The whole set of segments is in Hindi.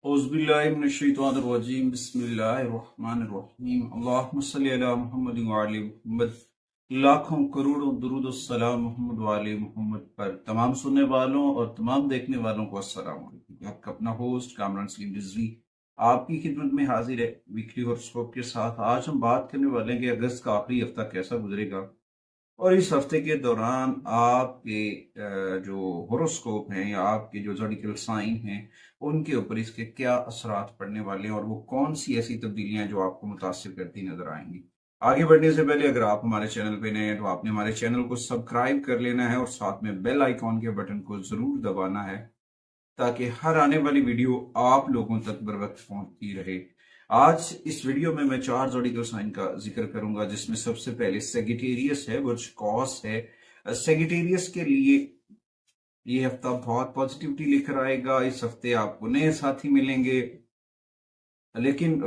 औज़ुबिल्लाहिमिनश्शैतानिर्रजीम बिस्मिल्लाहिर्रहमानिर्रहीम अल्लाहुम्मा सल्लि अला मुहम्मद व आले मुहम्मद। लाखों करोड़ों दुरूद और सलाम मोहम्मद व आले मोहम्मद पर तमाम सुनने वालों और तमाम देखने वालों को अस्सलाम वालेकुम। आपका अपना होस्ट कामरान सलीम रिजवी आपकी खिदमत में हाजिर है वीकली हॉरोस्कोप के साथ। आज हम बात करने वाले हैं कि अगस्त का आखिरी हफ्ता कैसा गुजरेगा और इस हफ्ते के दौरान आपके जो होरोस्कोप हैं या आपके जो ज़ोडिकल साइन हैं उनके ऊपर इसके क्या असरात पड़ने वाले हैं और वो कौन सी ऐसी तब्दीलियां जो आपको मुतासिर करती नजर आएंगी। आगे बढ़ने से पहले अगर आप हमारे चैनल पे नए हैं तो आपने हमारे चैनल को सब्सक्राइब कर लेना है और साथ में बेल आइकॉन के बटन को जरूर दबाना है ताकि हर आने वाली वीडियो आप लोगों तक बर वक्त पहुंचती रहे। आज इस वीडियो में मैं 4 ज़ोडिकल साइन का जिक्र करूंगा, जिसमें सबसे पहले सेगिटेरियस है, बुर्ज कौस है। सेगिटेरियस के लिए ये हफ्ता बहुत पॉजिटिविटी लेकर आएगा। इस हफ्ते आपको नए साथी मिलेंगे, लेकिन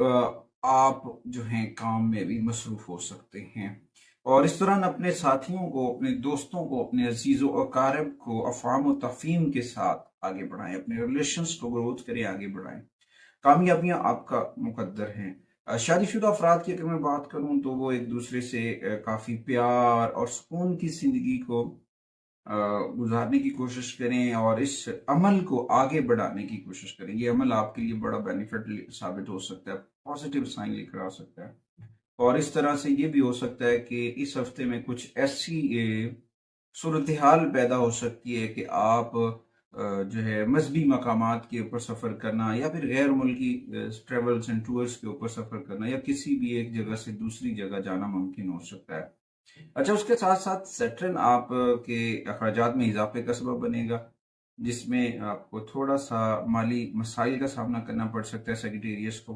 आप जो हैं काम में भी मसरूफ हो सकते हैं और इस दौरान अपने साथियों को, अपने दोस्तों को, अपने अजीजों और कारब को अफवाम और तफहीम के साथ आगे बढ़ाएं, अपने रिलेशंस को ग्रोथ करें, आगे बढ़ाएं। कामयाबियां आपका मुकद्दर हैं। शादीशुदा अफराद की अगर मैं बात करूं तो वो एक दूसरे से काफी प्यार और सुकून की जिंदगी को गुजारने की कोशिश करें और इस अमल को आगे बढ़ाने की कोशिश करें। ये अमल आपके लिए बड़ा बेनिफिट साबित हो सकता है, पॉजिटिव साइन लेकर आ सकता है। और इस तरह से ये भी हो सकता है कि इस हफ्ते में कुछ ऐसी सूरत हाल पैदा हो सकती है कि आप जो है मजहबी मकामात के ऊपर सफ़र करना या फिर गैर मुल्की ट्रेवल्स एंड टूर्स के ऊपर सफ़र करना या किसी भी एक जगह से दूसरी जगह जाना मुमकिन हो सकता है। अच्छा, उसके साथ साथ सैटर्न आप के अखराजात में इजाफे का सबब बनेगा, जिसमें आपको थोड़ा सा माली मसाइल का सामना करना पड़ सकता है सेगिटेरियस को।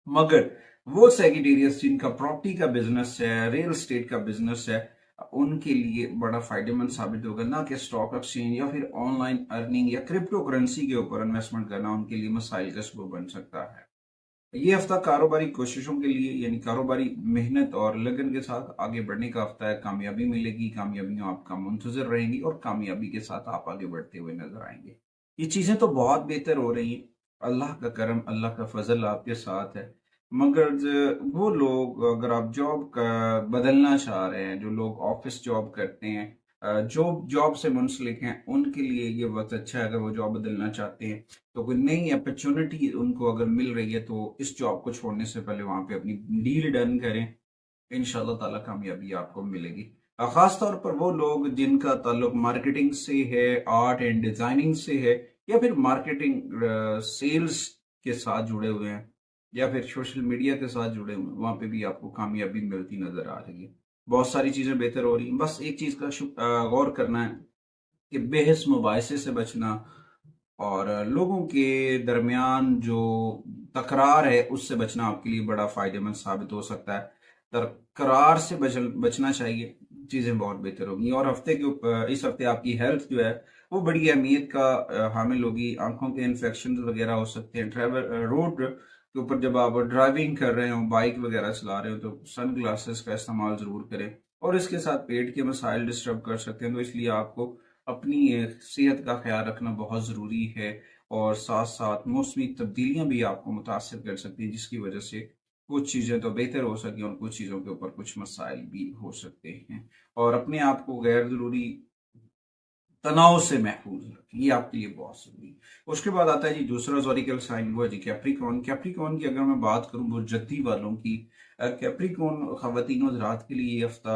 मगर वो सेगिटेरियस जिनका प्रॉपर्टी का बिजनेस है, रियल एस्टेट का बिजनेस है, उनके लिए बड़ा फायदेमंद साबित होगा। ना कि स्टॉक एक्सचेंज या फिर ऑनलाइन अर्निंग या क्रिप्टो करेंसी के ऊपर इन्वेस्टमेंट करना उनके लिए मसाइल का सबब बन सकता है। ये हफ्ता कारोबारी कोशिशों के लिए, यानी कारोबारी मेहनत और लगन के साथ आगे बढ़ने का हफ्ता है। कामयाबी मिलेगी, कामयाबियां आपका मुंतजर रहेंगी और कामयाबी के साथ आप आगे बढ़ते हुए नजर आएंगे। ये चीजें तो बहुत बेहतर हो रही हैं, अल्लाह का करम, अल्लाह का फजल आपके साथ है। मगर वो लोग, अगर आप जॉब का बदलना चाह रहे हैं, जो लोग ऑफिस जॉब करते हैं, जो जॉब से मुंसलिक हैं, उनके लिए ये वक्त अच्छा है। अगर वो जॉब बदलना चाहते हैं तो कोई नई अपॉर्चुनिटी उनको अगर मिल रही है तो इस जॉब को छोड़ने से पहले वहां पे अपनी डील डन करें, इंशाल्लाह ताला कामयाबी आपको मिलेगी। खास तौर पर वो लोग जिनका ताल्लुक मार्केटिंग से है, आर्ट एंड डिजाइनिंग से है, या फिर मार्केटिंग सेल्स के साथ जुड़े हुए हैं, या फिर सोशल मीडिया के साथ जुड़े हुए हैं, वहां पे भी आपको कामयाबी मिलती नजर आ रही है। बहुत सारी चीजें बेहतर हो रही हैं। बस एक चीज का गौर करना है कि बेहस मुबाहिसे से बचना और लोगों के दरमियान जो तकरार है उससे बचना आपके लिए बड़ा फायदेमंद साबित हो सकता है। तकरार से बचना चाहिए, चीजें बहुत बेहतर होगी। और हफ्ते के ऊपर, इस हफ्ते आपकी हेल्थ जो है वो बड़ी अहमियत का हामिल होगी। आंखों के इन्फेक्शन वगैरह हो सकते हैं। ट्रैवल रोड के ऊपर जब आप ड्राइविंग कर रहे हो, बाइक वगैरह चला रहे हो, तो सन ग्लासेस का इस्तेमाल जरूर करें। और इसके साथ पेट के मसाइल डिस्टर्ब कर सकते हैं, तो इसलिए आपको अपनी सेहत का ख्याल रखना बहुत ज़रूरी है। और साथ साथ मौसमी तब्दीलियां भी आपको मुतासर कर सकती हैं, जिसकी वजह से कुछ चीज़ें तो बेहतर हो सकें और कुछ चीज़ों के ऊपर कुछ मसाइल भी हो सकते हैं। और अपने आप को गैर ज़रूरी तनाव से महफूज रखें, ये आपके लिए बहुत जरूरी है। उसके बाद आता है जी दूसरा ज़ोडिकल साइन, वो है जी कैप्रिकॉर्न। कैप्रिकॉर्न की अगर मैं बात करूं, वो जद्दी वालों की, कैप्रिकॉर्न खवातीन और रात के लिए ये हफ्ता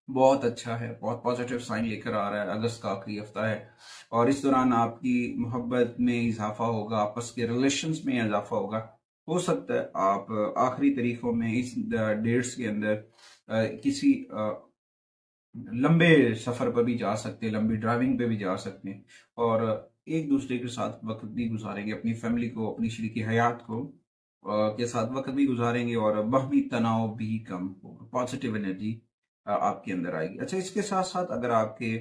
बहुत अच्छा है, बहुत पॉजिटिव साइन लेकर आ रहा है। अगस्त का आखिरी हफ्ता है और इस दौरान आपकी मोहब्बत में इजाफा होगा, आपस के रिलेशंस में इजाफा होगा। हो सकता है आप आखिरी तारीखों में इस डेट्स के अंदर किसी लंबे सफर पर भी जा सकते हैं, लंबी ड्राइविंग पे भी जा सकते हैं और एक दूसरे के साथ वक्त भी गुजारेंगे, अपनी फैमिली को, अपनी शरीकी हयात को के साथ वक्त भी गुजारेंगे और बाहमी तनाव भी कम होगा, पॉजिटिव एनर्जी आपके अंदर आएगी। अच्छा, इसके साथ साथ अगर आपके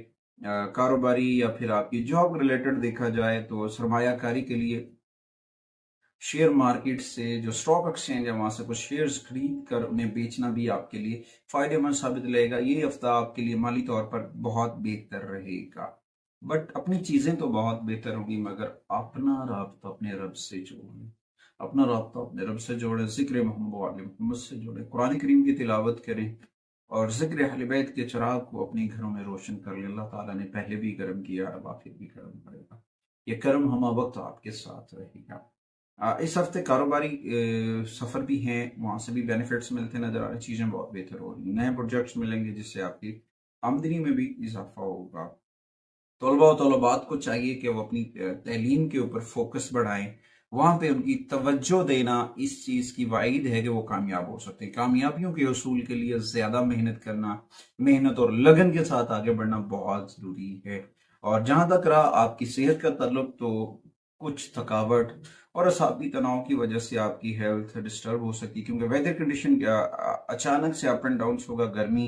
कारोबारी या फिर आपकी जॉब रिलेटेड देखा जाए तो सरमायाकारी के लिए शेयर मार्केट से, जो स्टॉक एक्सचेंज है, वहां से कुछ शेयर्स खरीद कर उन्हें बेचना भी आपके लिए फायदेमंद साबित रहेगा। ये हफ्ता आपके लिए माली तौर पर बहुत बेहतर रहेगा। बट अपनी चीजें तो बहुत बेहतर होंगी, मगर अपना राब्ता अपने रब से जोड़ें, अपना राब्ता अपने रब से जोड़ें, जिक्र मोहम्मद वाले मोहम्मद से जोड़ें, कुरान करीम की तिलावत करें और जिक्र अहले बैत के चिराग को अपने घरों में रोशन कर ले। अल्लाह ताला ने पहले भी करम किया, अब आखिर भी करम करेगा। ये करम हम वक्त आपके साथ रहेगा। इस हफ्ते कारोबारी सफ़र भी हैं, वहाँ से भी बेनिफिट्स मिलते नजर आ रहे हैं, चीज़ें बहुत बेहतर हो रही हैं, नए प्रोजेक्ट्स मिलेंगे जिससे आपकी आमदनी में भी इजाफा होगा। तलबा और तलबात को चाहिए कि वो अपनी तैलीम के ऊपर फोकस बढ़ाएं, वहाँ पे उनकी तवज्जो देना इस चीज़ की वाइद है कि वो कामयाब हो सकते हैं। कामयाबियों के हसूल के लिए ज़्यादा मेहनत करना, मेहनत और लगन के साथ आगे बढ़ना बहुत ज़रूरी है। और जहाँ तक रहा आपकी सेहत का ताल्लुक, तो कुछ थकावट और असाबी तनाव की वजह से आपकी हेल्थ डिस्टर्ब हो सकती है, क्योंकि वेदर कंडीशन अचानक से अप एंड डाउन होगा। गर्मी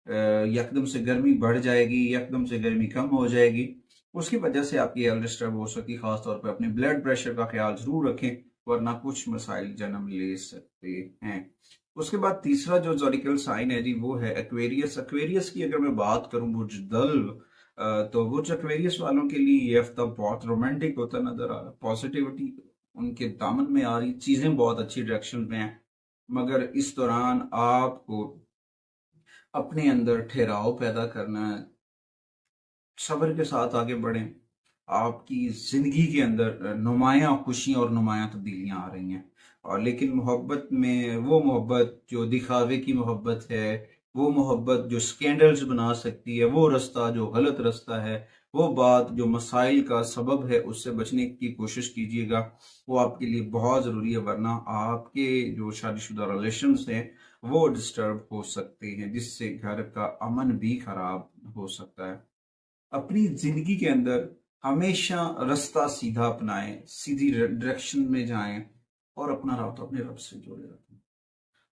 यकदम से गर्मी बढ़ जाएगी, यकदम से गर्मी कम हो जाएगी, उसकी वजह से आपकी हेल्थ डिस्टर्ब हो सकती है। खासतौर पर अपने ब्लड प्रेशर का ख्याल जरूर रखें, वरना कुछ मसाइल जन्म ले सकते हैं। उसके बाद तीसरा जो ज़ोडिकल साइन है जी, वो है एक्वेरियस। एक्वेरियस की अगर मैं बात करूं, बुर्ज तो बुर्ज एक्वेरियस वालों के लिए ये हफ्ता बहुत रोमांटिक होता नजर आ रहा है। पॉजिटिविटी उनके दामन में आ रही, चीजें बहुत अच्छी डायरेक्शन में हैं, मगर इस दौरान आपको अपने अंदर ठहराव पैदा करना है, सब्र के साथ आगे बढ़ें। आपकी जिंदगी के अंदर नुमायां खुशियां और नुमायां तब्दीलियां आ रही हैं, और लेकिन मोहब्बत में वो मोहब्बत जो दिखावे की मोहब्बत है, वो मोहब्बत जो स्कैंडल्स बना सकती है, वो रास्ता जो गलत रास्ता है, वो बात जो मसाइल का सबब है, उससे बचने की कोशिश कीजिएगा। वो आपके लिए बहुत ज़रूरी है, वरना आपके जो शादीशुदा रिलेशंस हैं वो डिस्टर्ब हो सकते हैं, जिससे घर का अमन भी खराब हो सकता है। अपनी जिंदगी के अंदर हमेशा रास्ता सीधा अपनाएं, सीधी डायरेक्शन में जाएं और अपना रास्ता अपने रब से जोड़े रखें।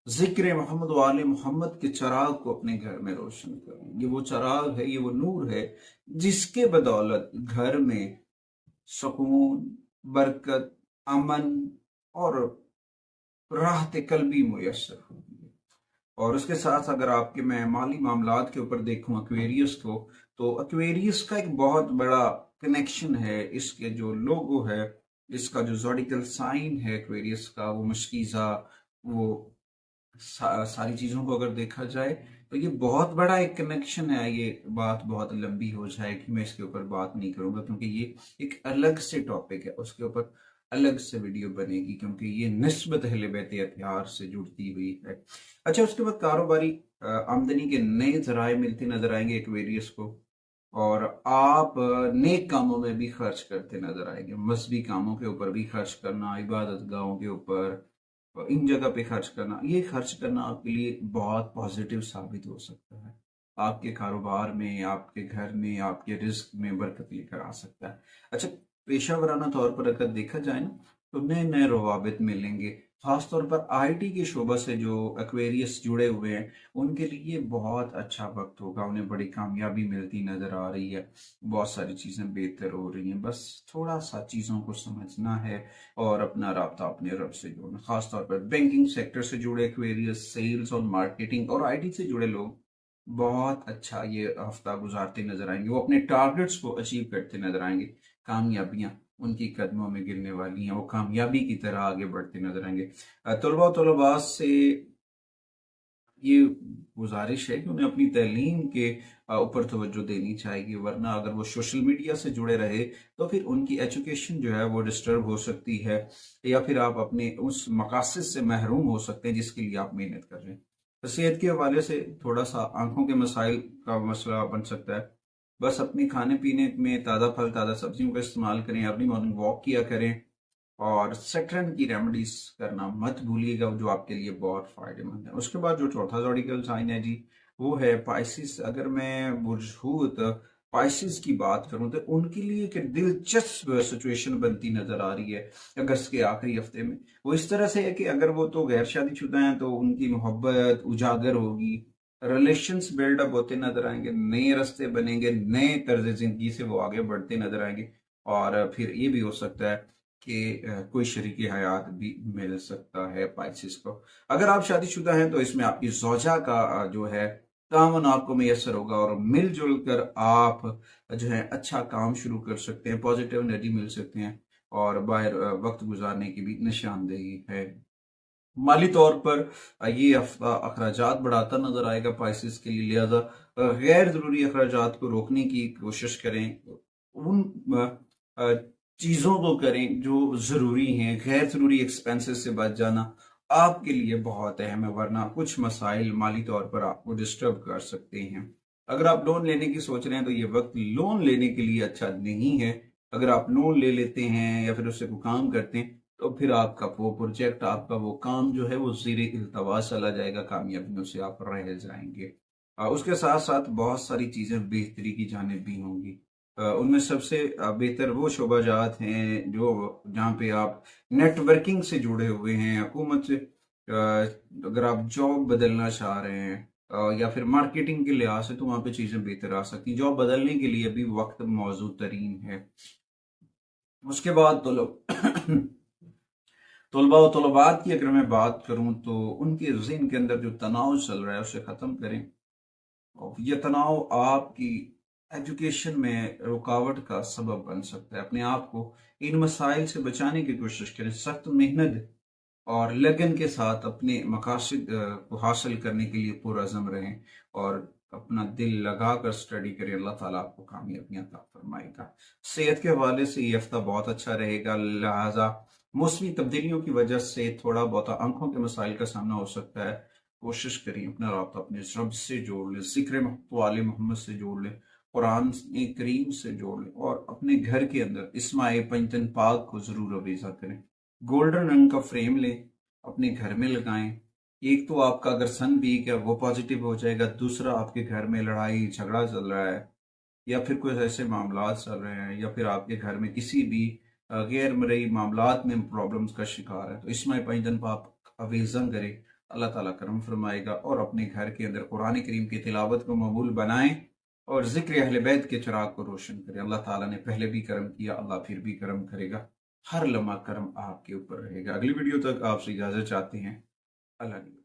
जिक्र मोहम्मद वाले मोहम्मद के चिराग को अपने घर में रोशन करें। ये वो चिराग है, ये वो नूर है जिसके बदौलत घर में सुकून, बरकत, अमन और राहत कल्बी मुयस्सर होगी। और उसके साथ अगर आपके मैं माली मामलात के ऊपर देखूं एक्वेरियस को, तो एक्वेरियस का एक बहुत बड़ा कनेक्शन है, इसके जो लोगो है, इसका जो ज़ोडिकल साइन है एक्वेरियस का, वो मशकीज़ा, वो सारी चीज़ों को अगर देखा जाए तो ये बहुत बड़ा एक कनेक्शन है। ये बात बहुत लंबी हो जाएगी, मैं इसके ऊपर बात नहीं करूंगा, क्योंकि ये एक अलग से टॉपिक है, उसके ऊपर अलग से वीडियो बनेगी, क्योंकि ये निस्बत अहले बैत अत्यार से जुड़ती हुई है। अच्छा, उसके बाद कारोबारी आमदनी के नए जराए मिलते नजर आएंगे एक्वेरियस को, और आप नेक कामों में भी खर्च करते नजर आएंगे। मजहबी कामों के ऊपर भी खर्च करना, इबादत गाहों के ऊपर, इन जगह पे खर्च करना, ये खर्च करना आपके लिए बहुत पॉजिटिव साबित हो सकता है। आपके कारोबार में, आपके घर में, आपके रिस्क में बरकत लेकर आ सकता है। अच्छा, पेशा वराना तौर पर अगर देखा जाए ना, तो नए नए रवाबित मिलेंगे। खासतौर पर आईटी के शोबा से जो एक्वेरियस जुड़े हुए हैं, उनके लिए बहुत अच्छा वक्त होगा, उन्हें बड़ी कामयाबी मिलती नजर आ रही है, बहुत सारी चीज़ें बेहतर हो रही हैं। बस थोड़ा सा चीज़ों को समझना है और अपना राब्ता अपने रब से जोड़ना। खासतौर पर बैंकिंग सेक्टर से जुड़े एक्वेरियस, सेल्स और मार्केटिंग और आईटी से जुड़े लोग बहुत अच्छा ये हफ्ता गुजारते नजर आएंगे, वो अपने टारगेट्स को अचीव करते नजर आएंगे। कामयाबियां उनकी कदमों में गिरने वाली हैं, वो कामयाबी की तरह आगे बढ़ते नजर आएंगे। तलबा और तलबात से ये गुजारिश है कि उन्हें अपनी तालीम के ऊपर तवज्जो देनी चाहिए, वरना अगर वो सोशल मीडिया से जुड़े रहे तो फिर उनकी एजुकेशन जो है वो डिस्टर्ब हो सकती है, या फिर आप अपने उस मकासद से महरूम हो सकते हैं जिसके लिए आप मेहनत कर रहे हैं। तो सेहत के हवाले से थोड़ा सा आंखों के मसाइल का मसला बन सकता है। बस अपने खाने पीने में ताज़ा फल, ताज़ा सब्जियों का इस्तेमाल करें, अपनी मॉर्निंग वॉक किया करें, और सेटरन की रेमेडीज करना मत भूलिएगा, जो आपके लिए बहुत फायदेमंद है। उसके बाद जो चौथा ज़ोडिकल साइन है जी, वो है पाइसिस। अगर मैं बुर्जहूत पाइसिस की बात करूं तो उनके लिए एक दिलचस्प सिचुएशन बनती नजर आ रही है अगस्त के आखिरी हफ्ते में। वो इस तरह से है कि अगर वो तो गैर शादीशुदा हैं तो उनकी मोहब्बत उजागर होगी, रिलेशंस बिल्डअप होते नजर आएंगे, नए रास्ते बनेंगे, नए तर्ज जिंदगी से वो आगे बढ़ते नजर आएंगे। और फिर ये भी हो सकता है कि कोई शरीक हयात भी मिल सकता है पाइसिस को। अगर आप शादीशुदा हैं तो इसमें आपकी ज़ौजा का जो है तावन आपको मैसर होगा और मिलजुल कर आप जो है अच्छा काम शुरू कर सकते हैं, पॉजिटिव एनर्जी मिल सकते हैं और बाहर वक्त गुजारने की भी निशानदेही है। माली तौर पर ये हफ्ता अखराजात बढ़ाता नजर आएगा पाइसेस के लिए, लिहाजा गैर जरूरी अखराजात को रोकने की कोशिश करें, उन अ, चीजों को करें जो जरूरी हैं। गैर जरूरी एक्सपेंसेस से बच जाना आपके लिए बहुत अहम है, वरना कुछ मसाइल माली तौर पर आपको डिस्टर्ब कर सकते हैं। अगर आप लोन लेने की सोच रहे हैं तो ये वक्त लोन लेने के लिए अच्छा नहीं है। अगर आप लोन ले लेते हैं या फिर उससे कोई काम करते हैं तो फिर आपका वो प्रोजेक्ट, आपका वो काम जो है वो ज़ीरे इल्तवा चला जाएगा, कामयाबियों से आप रह जाएंगे। उसके साथ साथ बहुत सारी चीज़ें बेहतरी की जानिब भी होंगी। उनमें सबसे बेहतर वो शोबाजात हैं जो जहाँ पे आप नेटवर्किंग से जुड़े हुए हैं, हुकूमत से अगर आप जॉब बदलना चाह रहे हैं या फिर मार्केटिंग के लिहाज से, तो वहाँ पे चीज़ें बेहतर आ सकती हैं। जॉब बदलने के लिए अभी वक्त मौजूद तरीन है। उसके बाद तो लोग तलबा व तलबात की अगर मैं बात करूं तो उनके ज़हन के अंदर जो तनाव चल रहा है उसे ख़त्म करें। और ये तनाव आपकी एजुकेशन में रुकावट का सबब बन सकता है। अपने आप को इन मसाइल से बचाने की कोशिश करें, सख्त मेहनत और लगन के साथ अपने मकासद को हासिल करने के लिए पुरअज़म रहें और अपना दिल लगा कर स्टडी करें। अल्लाह ताला आपको कामयाबियां अता फरमाएगा। सेहत के हवाले से ये हफ्ता बहुत अच्छा रहेगा, लिहाजा मौसमी तब्दीलियों की वजह से थोड़ा बहुत आंखों के मसाइल का सामना हो सकता है। कोशिश करें अपना राब्ता अपने रब से जोड़ लें, ज़िक्र वाले मोहम्मद से जोड़ लें, कुरान करीम से जोड़ लें और अपने घर के अंदर इस्माए पंजतन पाक को जरूर अवेजा करें। गोल्डन रंग का फ्रेम लें, अपने घर में लगाएं। एक तो आपका अगर सन वीक है वो पॉजिटिव हो जाएगा, दूसरा आपके घर में लड़ाई झगड़ा चल रहा है या फिर कुछ ऐसे मामला चल रहे हैं या फिर आपके घर में किसी भी गैर मरई मामलात में प्रॉब्लम्स का शिकार है, तो इसमें पंजतन पाक अवेजा करें। अल्लाह ताला करम फरमाएगा और अपने घर के अंदर कुरान करीम की तिलावत को मकबूल बनाएं और जिक्र अहले बैत के चिराग को रोशन करें। अल्लाह ताला ने पहले भी करम किया, अल्लाह फिर भी करम करेगा। हर लम्हा करम आपके ऊपर रहेगा। अगली वीडियो तक आपसे इजाजत चाहते हैं। अल्लाह।